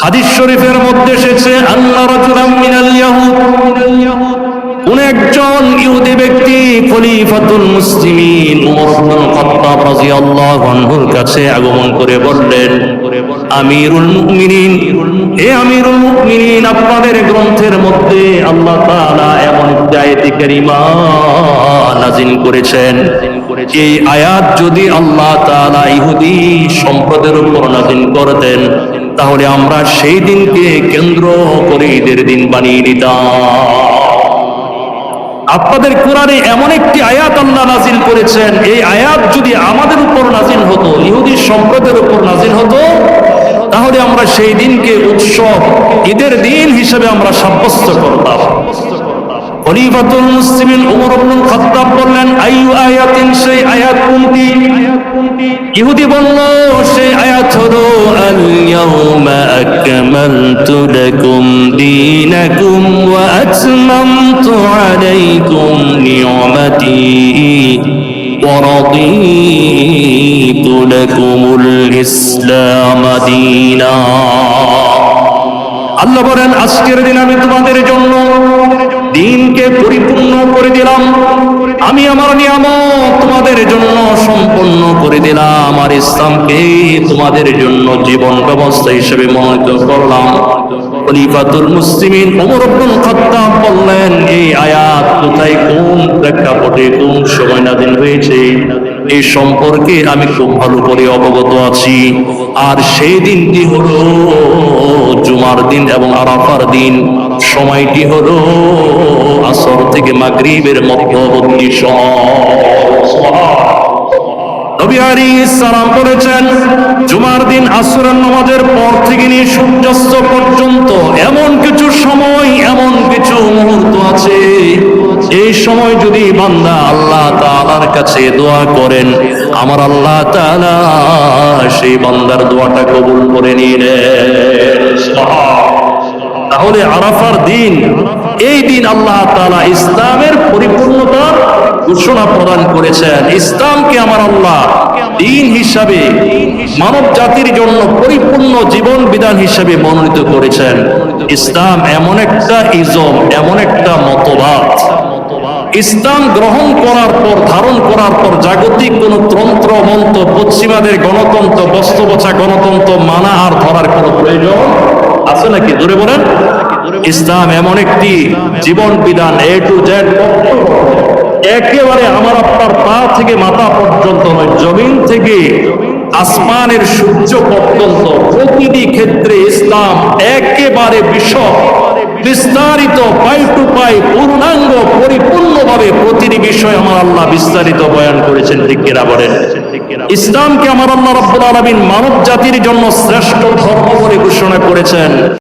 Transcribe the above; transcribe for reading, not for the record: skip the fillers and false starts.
হাদিস শরীফের মধ্যে এসেছে আন্না রাজুলাম মিনাল ইয়াহুদ, কোন একজন ইহুদি ব্যক্তি খলিফাতুল মুসলিমিন ওমর ইবনুল খাত্তাব রাদিয়াল্লাহু আনহুর কাছে আগমন করে বললেন, আমিরুল মুমিনিন, হে আমিরুল মুমিনিন, আপনাদের গ্রন্থের মধ্যে আল্লাহ তাআলা এমন একটি আয়াত কারীমা নাযিল করেছেন, এই আয়াত যদি আল্লাহ তাআলা ইহুদি সম্প্রদায়ের উপর নাযিল করতেন তাহলে আমরা সেই দিনকে কেন্দ্র করে ঈদের দিন বানিয়ে নিতাম। আপনাদের কোরআনে এমন একটি আয়াত আল্লাহ নাযিল করেছেন, এই আয়াত যদি আমাদের উপর নাযিল হতো, ইহুদি সম্প্রদায়ের উপর নাযিল হতো, তাহলে আমরা সেই দিনকে উৎসব ঈদের দিন হিসেবে আমরা সাব্যস্ত করতাম। খলিফাতুল মুসলিমিন ওমর ইবনুল খাত্তাব বললেন, আইয়ু আয়াতিন, সেই আয়াত কোনটি? ইহুদি বলল, সেই আয়াত হলো আল ইয়াউমা আকমালতু লাকুম দীনাকুম ওয়া আতমামতু আলাইকুম নি'মাতি ওয়া রাদিতু লাকুমুল ইসলাম দীনা। আল্লাহ বলেন, আজকের দিন আমি তোমাদের জন্য দিনকে পরিপূর্ণ করে দিলাম, আমি আমার নিয়ামত তোমাদের জন্য সম্পন্ন করে দিলাম, আর ইসলামকে তোমাদের জন্য জীবন ব্যবস্থা হিসেবে মনোনীত করলাম। খলিফাতুল মুসলিমিন ওমর ইবনুল খাত্তাব বললেন, এই আয়াত কোথায়, কোন প্রেক্ষাপটে, কোন সময় নাযিল হয়েছে এই সম্পর্কে আমি খুব ভালো করে অবগত আছি। আর সেই দিনটি হলো জুমার দিন এবং আরাফার দিন। সময়টি হলো আসর থেকে মাগরিবের মধ্যবর্তী সময়। নবী আলাইহিস সালাম বলেছেন, জুমার দিন আসরের নামাজের পর থেকে নিয়ে সূর্যাস্ত পর্যন্ত এমন কিছু সময়, এমন কিছু মুহূর্ত আছে, এই সময় যদি বান্দা আল্লাহ তাআলার কাছে দোয়া করেন, আমার আল্লাহ তাআলা সেই বান্দার দোয়াটা কবুল করে নিলেন। তাহলে আরাফার দিন, এই দিন আল্লাহ তাআলা ইসলামের পরিপূর্ণতার ঘোষণা প্রদান করেছেন। ইসলামকে আমার আল্লাহ দিন হিসাবে মানব জাতির জন্য পরিপূর্ণ জীবন বিধান হিসাবে মনোনীত করেছেন। ইসলাম এমন একটা ইজম, এমন একটা মতবাদ, ইসলাম গ্রহণ করার পর, ধারণ করার পর জাগতিক কোন তন্ত্র মন্ত্র, পশ্চিমাদের গণতন্ত্র, বস্তুবচা গণতন্ত্র মানা আর ধরার কোন প্রয়োজন আছে নাকি? জোরে বলেন। ইসলাম এমন একটি জীবন বিধান, এ টু জেড, একেবারে আমার আপনার পা থেকে মাথা পর্যন্ত নয়, জমিন থেকে আসমানের সূর্য পর্যন্ত প্রতিটি ক্ষেত্রে ইসলাম একেবারে বিস্তারিত, পাই টু পাই, পূর্ণাঙ্গ, পরিপূর্ণভাবে প্রতিটি বিষয় আমার আল্লাহ বিস্তারিত বয়ান করেছেন। ঠিক কিনা বলেন? ইসলামকে আমার আল্লাহ রাব্বুল আলামিন মানব জাতির জন্য শ্রেষ্ঠ ধর্ম বলে ঘোষণা করেছেন।